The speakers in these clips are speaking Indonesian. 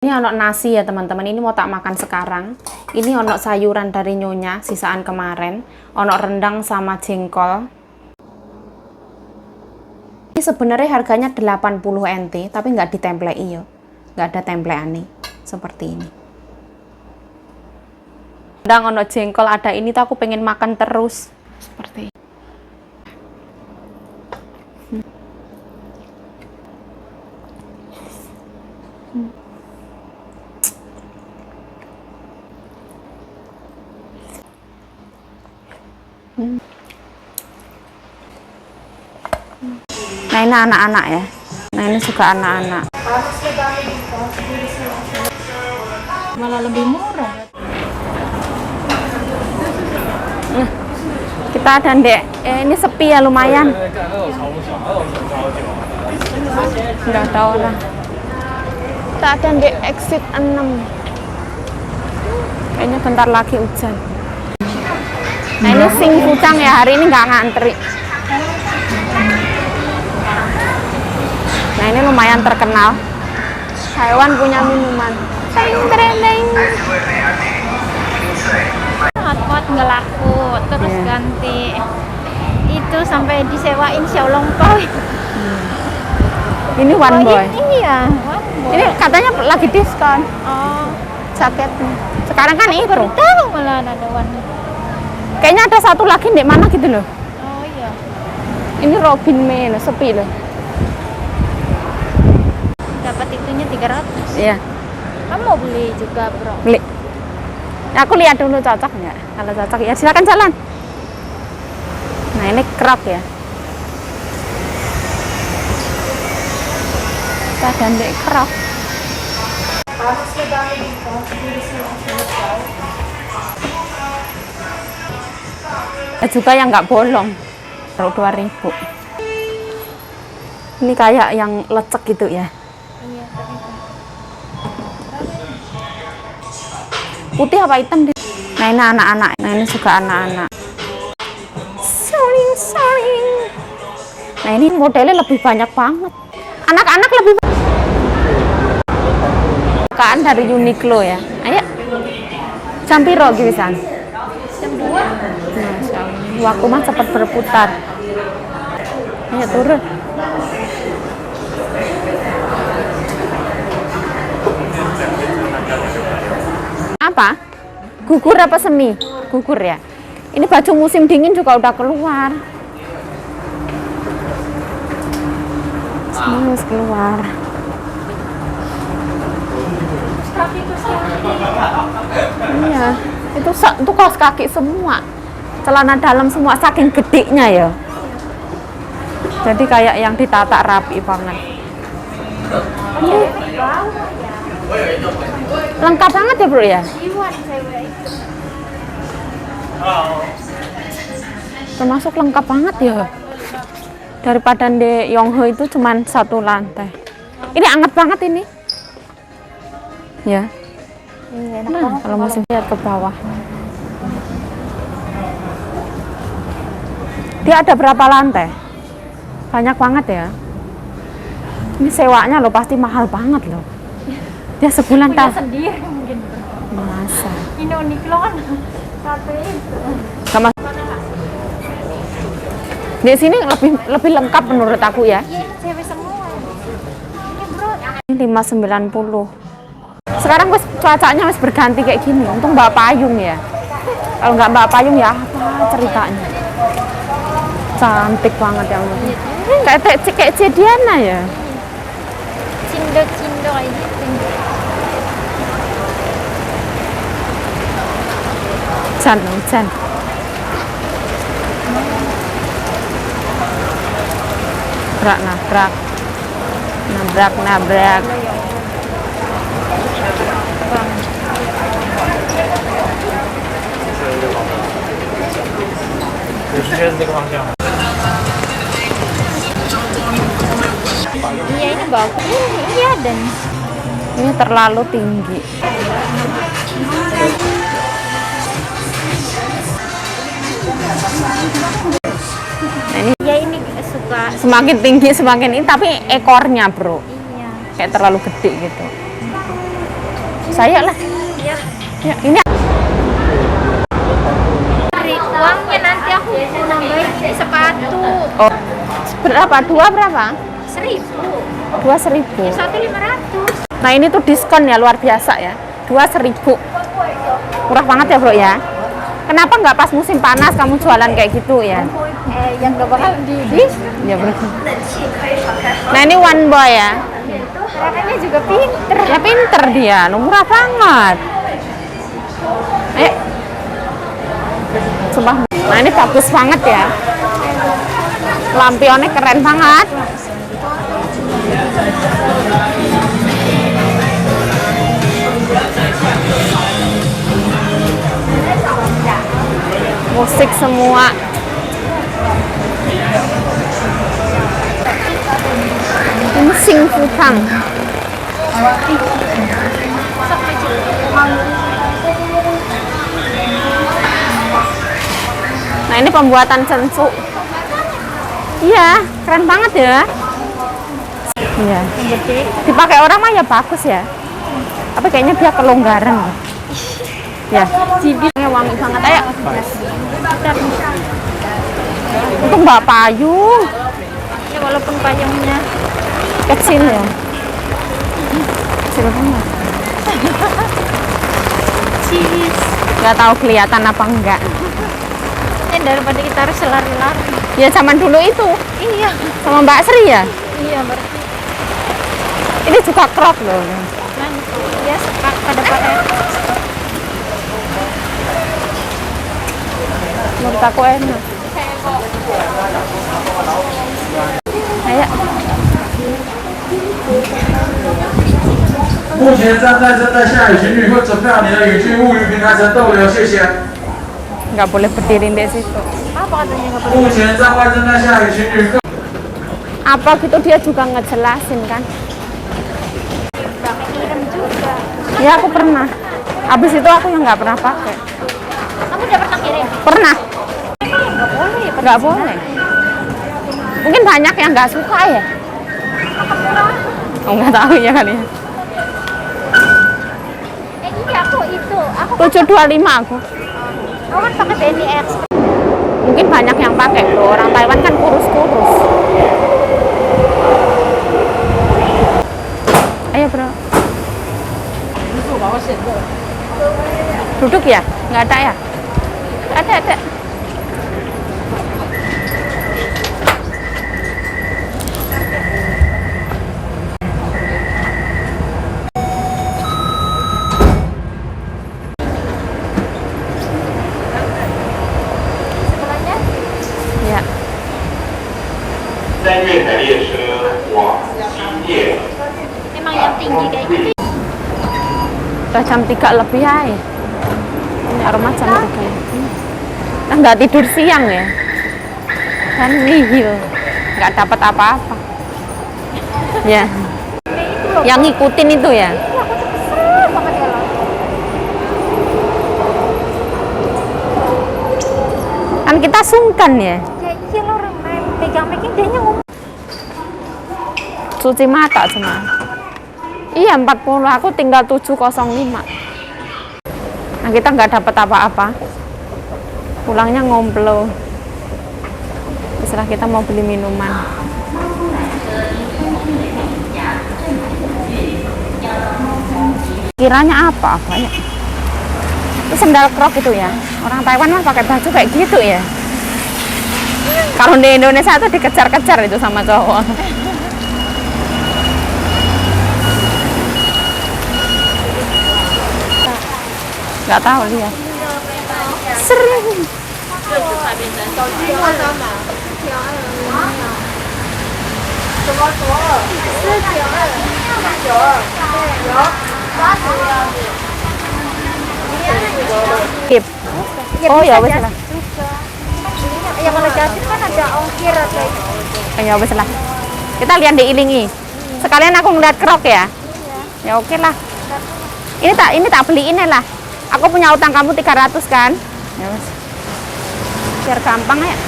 Ini ono nasi ya teman-teman, ini mau tak makan sekarang. Ini ono sayuran dari nyonya, sisaan kemarin. Ono rendang sama jengkol. Ini sebenarnya harganya 80 NT, tapi nggak ditemplei yo. Nggak ada templean nih, seperti ini. Rendang ono jengkol, ada ini tuh aku pengen makan terus. Seperti ini. Nah ini anak-anak ya. Nah ini suka anak-anak. Malah lebih murah. Kita ada dek. Ini sepi ya lumayan. Nggak ada orang. Kita ada dek exit 6. Kayaknya bentar lagi hujan. Nah ini sing fucang ya, hari ini nggak ngantri. Nah ini lumayan terkenal. Taiwan punya minuman. Hot-hot nggak laku, terus ganti itu sampai disewain xiaolongbao. Ini one boy. Ini ya, one boy. Ini katanya lagi diskon. Oh, Jaketnya. Sekarang kan itu. baru tahu malah ada one. Kayaknya ada satu lagi di mana gitu loh. Oh iya. Ini Robin May loh, sepi loh. Dapat itunya 300. Iya. Kamu mau beli juga, bro? Beli. Aku lihat dulu cocok nggak. Kalau cocok ya silakan jalan. Nah ini kerap ya. Kita gandeng kerap. Juga yang nggak bolong. Taruh 2.000. Ini kayak yang lecek gitu ya. Iya, Putih apa hitam deh? Nah ini anak-anak. Nah ini suka anak-anak. Sorry. Nah ini modelnya lebih banyak banget. Anak-anak lebih banyak. Bukaan dari Uniqlo ya. Ayo. Jam piro giwisan? jam 2. Masya Allah. Waktu mah cepat berputar. Ayo turun. Apa? Gugur apa semi? Gugur ya. Ini baju musim dingin juga udah keluar. Semua harus keluar. Iya, itu kaos kaki semua. Celana dalam semua saking gedenya ya. Jadi kayak yang ditata rapi banget. Lengkap banget ya bro ya. Termasuk lengkap banget ya. Daripada di Yonghe itu cuman satu lantai. Ini anget banget ini. Ya. Iya, enak Nah, banget kalau musim lihat ke bawah. Dia ada berapa lantai? Banyak banget ya. Ini sewanya loh pasti mahal banget loh. Dia sebulan punya tak? sendiri mungkin. Masa? Ini Uniqlo kan satu itu. Sama. Di sini lebih lengkap menurut aku ya. Iya, cewek semua. Ini bro. Ini 590. Sekarang wes cuacanya wes berganti kayak gini. Untung bawa payung ya. Kalau nggak bawa payung ya apa ceritanya? Cantik banget ya Allah. Kayak Cediana ya. Cindo kayak gitu. Hujan. Nabrak. Iya ini bagus. Iya dan Ini terlalu tinggi. Nah, ini ya ini suka. semakin tinggi semakin ini, tapi ekornya bro Iya. kayak terlalu gede gitu. Saya lah. Ya. Ya, ini Uangnya nanti aku nambahin di sepatu. oh, berapa? Dua berapa? 1.000. Dua 1.000. Satu 500. Nah ini tuh diskon ya, luar biasa ya. Dua 1.000. Murah banget ya bro ya. Kenapa nggak pas musim panas kamu jualan kayak gitu ya? Yang gak bakal di Ya bro. Nah ini one boy ya. Harganya juga pinter. Ya pinter dia, murah banget. Ayo. Sumpah. Nah ini bagus banget ya. Lampionnya keren banget. Musik semua. Ini Sing Futang. Nah ini pembuatan sensu. Iya, keren banget ya. Iya. Dipakai orang mah ya bagus ya. Tapi kayaknya dia kelonggaran. Ya, bibirnya wangi banget. Ayo. Itu Mbak Payung. Ya walaupun payungnya Kecil ya. Kecil banget. cheese. Nggak tahu kelihatan apa enggak. Daripada kita harus lari-lari. Ya zaman dulu itu. Iya. Sama Mbak Sri ya. Iya berarti. Ini juga crop loh. Nah, dia pada Menurut aku enak. Ayo. 目前站在正在下雨，请旅客准备好你的雨具、物语平台层逗留，谢谢。 Nggak boleh berdiri di situ. apa katanya nggak boleh? 目前站外正在下雨，请旅客。 Apa gitu dia juga ngejelasin kan. Kirim juga. Ya aku pernah. Habis itu aku yang nggak pernah pakai. Kamu udah pernah kirim? Pernah. Nggak boleh ya. Nggak boleh. Mungkin banyak yang nggak suka ya. Oh nggak tahu ya kali ya. Iya aku itu. Aku 725 aku. kan pakai BNI X. Mungkin banyak yang pakai bro. Orang Taiwan kan kurus-kurus. Ayo bro. Duduk ya? Nggak ada ya? Ada. Sebelahnya Ya. 三月台列车往新业。 emang yang tinggi kayak gitu. Udah jam 3 lebih ay. Ini aroma jam 3 lebih. Nah, nggak tidur siang ya. Kan nihil. Nggak dapat apa-apa. Ya. Yang ngikutin itu ya. Banget ya loh. Kan kita sungkan ya. Ya iya lo orang pegang-pegang dia ngomong. Cuci mata cuma. Iya 40, aku tinggal 705. Nah kita nggak dapat apa-apa. Pulangnya ngomplo. Setelah kita mau beli minuman. Kiranya apa? Banyak. Itu sendal krop itu ya. Orang Taiwan mah pakai baju kayak gitu ya. Kalau di Indonesia tuh dikejar-kejar itu sama cowok. Nggak tahu lihat. Sering. Skip. Oh ya wes lah. Ya kalau jasin kan ada ongkir atau Ya wes lah. Kita lihat diilingi. Sekalian aku ngeliat krok ya. Ya oke lah. Ini tak beliin ya lah. Aku punya utang kamu 300 kan? Ya wes. Biar gampang ya.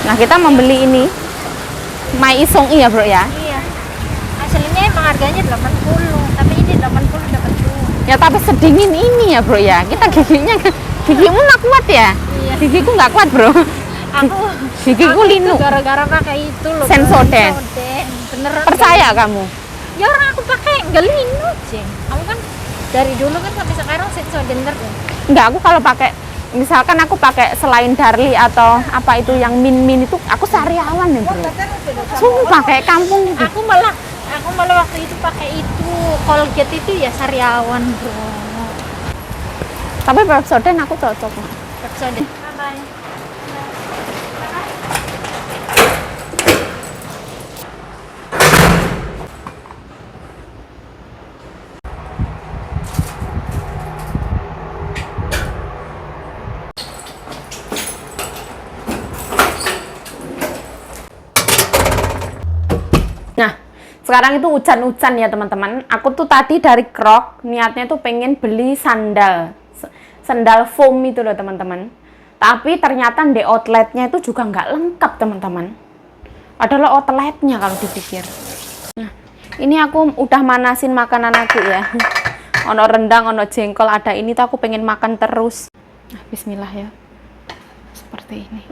Nah, kita membeli ini. Mai Isong iya, Bro ya. iya. Aslinya emang harganya 80, tapi ini 80 Ya tapi sedingin ini ya bro ya. Kita gigimu nggak kuat ya? Iya. Gigiku nggak kuat bro. Gigiku aku linu. itu gara-gara pakai itu loh. Sensodyne. Beneran. Percaya kamu? Ya orang aku pakai nggak linu sih. Kamu kan dari dulu kan sampai sekarang Sensodyne terus. Enggak, aku kalau pakai misalkan aku pakai selain Darlie atau apa itu yang min itu aku sariawan nih bro. Sumpah kayak kampung gitu. Aku malah waktu itu pakai itu Colgate itu ya sariawan bro. Tapi Pepsodent aku cocok. Pepsodent. Bye. Nah, sekarang itu hujan-hujan ya teman-teman. Aku tuh tadi dari Krok, niatnya tuh pengen beli sandal. Sandal foam itu loh teman-teman. Tapi ternyata di outletnya itu juga nggak lengkap teman-teman. Adalah outletnya kalau dipikir. Nah, ini aku udah manasin makanan aku ya. Ono rendang, ono jengkol, ada ini tuh aku pengen makan terus. Nah, bismillah ya. Seperti ini.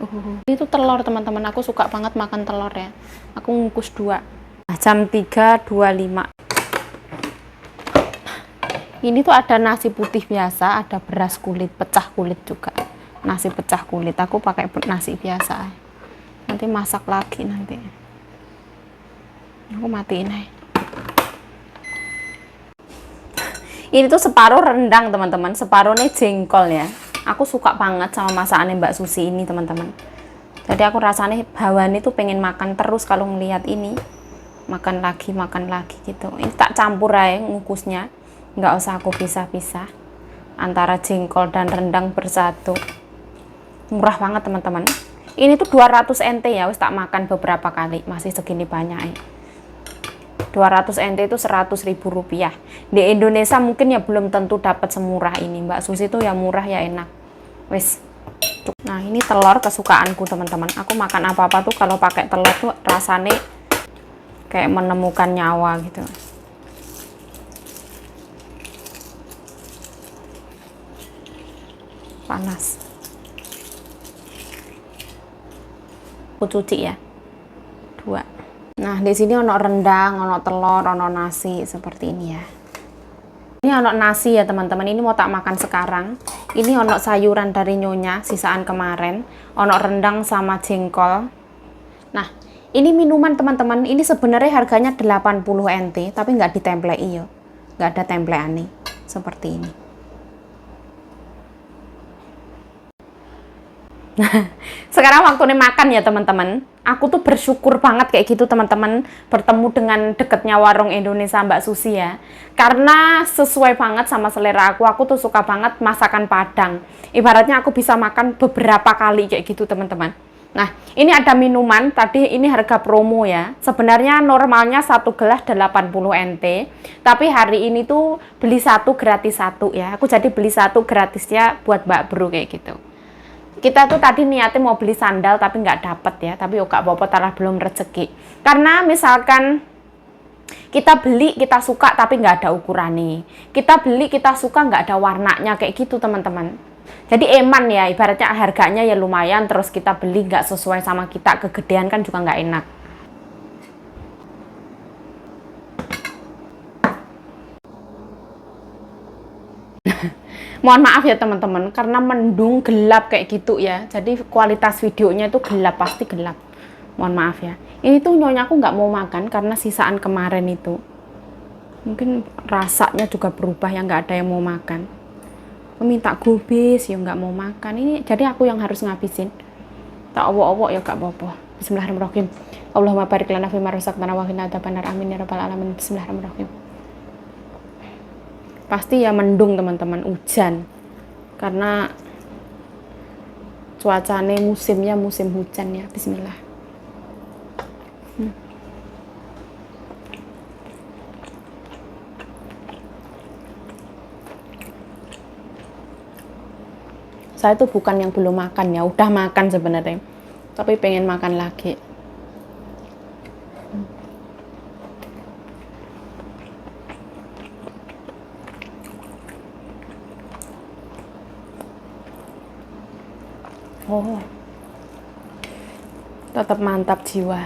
Itu telur teman-teman. Aku suka banget makan telur ya. Aku ngukus 2. Jam 3.25. Ini tuh ada nasi putih biasa, ada beras kulit, pecah kulit juga. Nasi pecah kulit, aku pakai nasi biasa. Nanti masak lagi nanti. Aku matiin aja. Ini tuh separuh rendang teman-teman, separuhnya jengkol ya. Aku suka banget sama masakannya Mbak Susi ini teman-teman. Jadi aku rasanya bawaan itu pengen makan terus kalau ngelihat ini. Makan lagi gitu. Ini tak campur aja ngukusnya, nggak usah aku pisah-pisah antara jengkol dan rendang bersatu. Murah banget teman-teman. Ini tuh 200 NT ya, wis tak makan beberapa kali, masih segini banyak ya. 200 NT itu 100.000 rupiah. Di Indonesia mungkin ya belum tentu dapat semurah ini. Mbak Susi tuh ya murah ya enak. Wis. Nah ini telur kesukaanku teman-teman. Aku makan apa-apa tuh kalau pakai telur tuh rasanya kayak menemukan nyawa gitu. Panas. Aku cuci ya. 2. Nah, di sini ono rendang, ono telur, ono nasi seperti ini ya. Ini ono nasi ya teman-teman. Ini mau tak makan sekarang. Ini ono sayuran dari Nyonya sisaan kemarin. Ono rendang sama jengkol. Nah, ini minuman teman-teman, ini sebenarnya harganya 80 NT, tapi nggak ditemplei ya. Nggak ada templeane, seperti ini. Sekarang waktunya makan ya teman-teman. Aku tuh bersyukur banget kayak gitu teman-teman, bertemu dengan deketnya warung Indonesia Mbak Susi ya. Karena sesuai banget sama selera aku tuh suka banget masakan Padang. Ibaratnya aku bisa makan beberapa kali kayak gitu teman-teman. Nah, ini ada minuman, tadi ini harga promo ya. Sebenarnya normalnya 1 gelas 80 NT, tapi hari ini tuh beli 1 gratis 1 ya. Aku jadi beli 1 gratisnya buat Mbak Bro kayak gitu. Kita tuh tadi niatnya mau beli sandal tapi nggak dapet ya, tapi yuk gak apa-apa, taruh belum rezeki. Karena misalkan kita beli, kita suka tapi nggak ada ukurannya. Kita beli, kita suka nggak ada warnanya kayak gitu teman-teman. Jadi eman ya, ibaratnya harganya ya lumayan, terus kita beli nggak sesuai sama kita, kegedean kan juga nggak enak. Mohon maaf ya teman-teman, karena mendung gelap kayak gitu ya, jadi kualitas videonya itu gelap, pasti gelap. Mohon maaf ya. Ini tuh Nyonya aku nggak mau makan karena sisaan kemarin itu. Mungkin rasanya juga berubah ya, nggak ada yang mau makan. Minta gubis ya nggak mau makan. Ini jadi aku yang harus ngabisin. Tak obok-obok ya nggak apa-apa. Bismillahirrahmanirrahim. Allahumma barik lana fima razaqtana wa qina adzabannar. Amin ya rabbal alamin. Bismillahirrahmanirrahim. Pasti ya mendung teman-teman, hujan. Karena cuacanya musimnya musim hujan ya. Bismillah. Saya tuh bukan yang belum makan ya, udah makan sebenarnya, tapi pengen makan lagi. Oh, tetap mantap jiwa.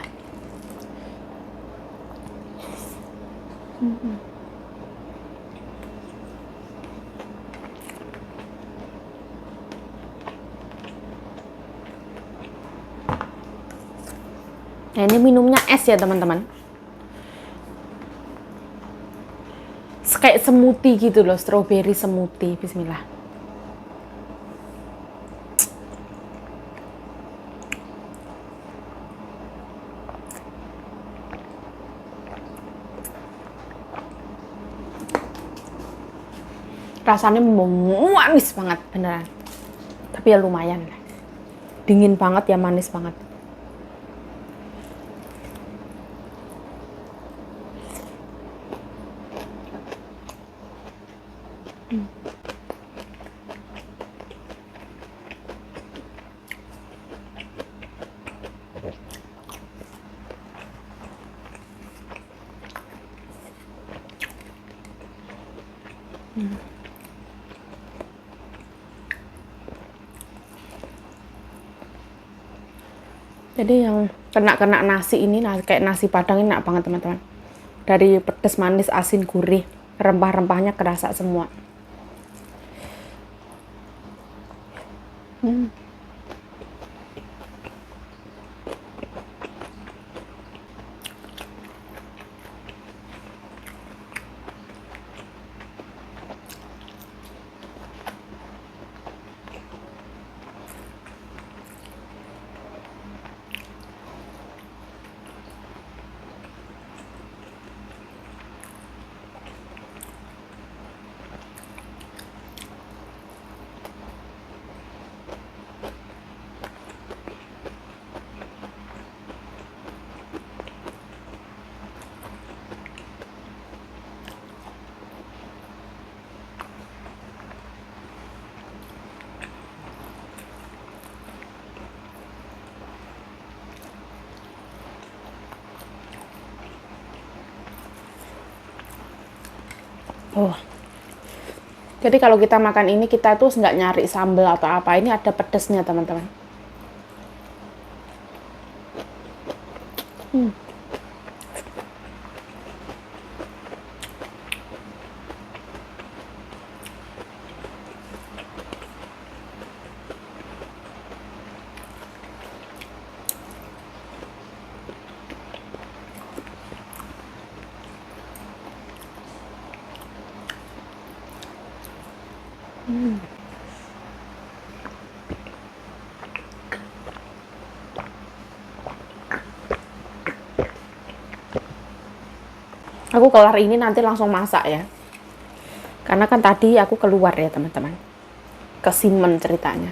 Nah, ini minumnya es ya teman-teman. Kayak smoothie gitu loh, strawberry smoothie. Bismillah. Rasanya manis banget beneran. Tapi ya lumayan. Dingin banget ya, manis banget. Jadi yang kena nasi ini, kayak nasi padang ini enak banget teman-teman. Dari pedas, manis, asin, gurih, rempah-rempahnya kerasa semua. Oh, jadi kalau kita makan ini, kita tuh nggak nyari sambal atau apa. Ini ada pedesnya teman-teman. Aku kelar ini nanti langsung masak ya. Karena kan tadi aku keluar ya teman-teman. Ke Simen ceritanya.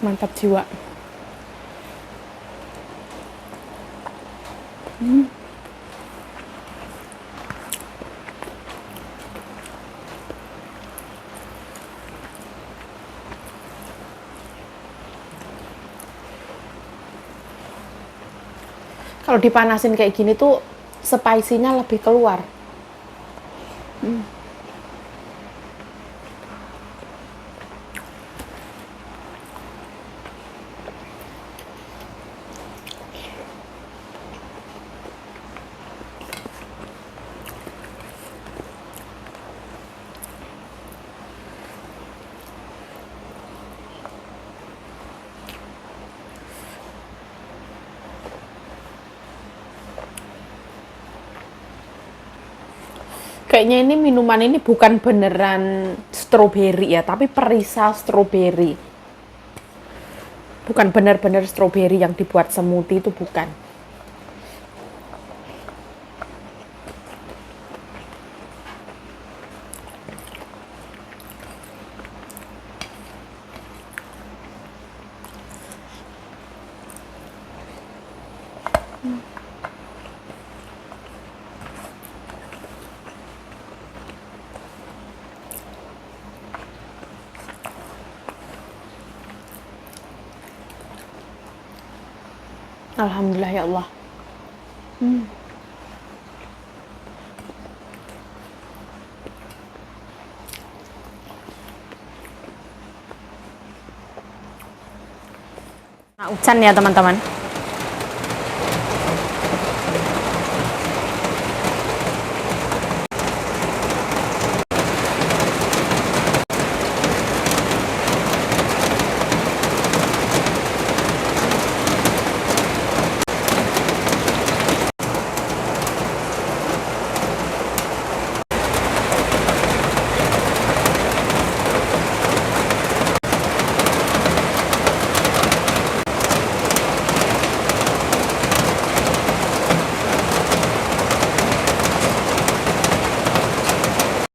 Mantap jiwa. Kalau dipanasin kayak gini tuh spicy-nya lebih keluar. Kayaknya ini minuman ini bukan beneran stroberi ya, tapi perisa stroberi. Bukan bener-bener stroberi yang dibuat smoothie, itu bukan. Alhamdulillah ya Allah. Nah, hujan ya teman-teman.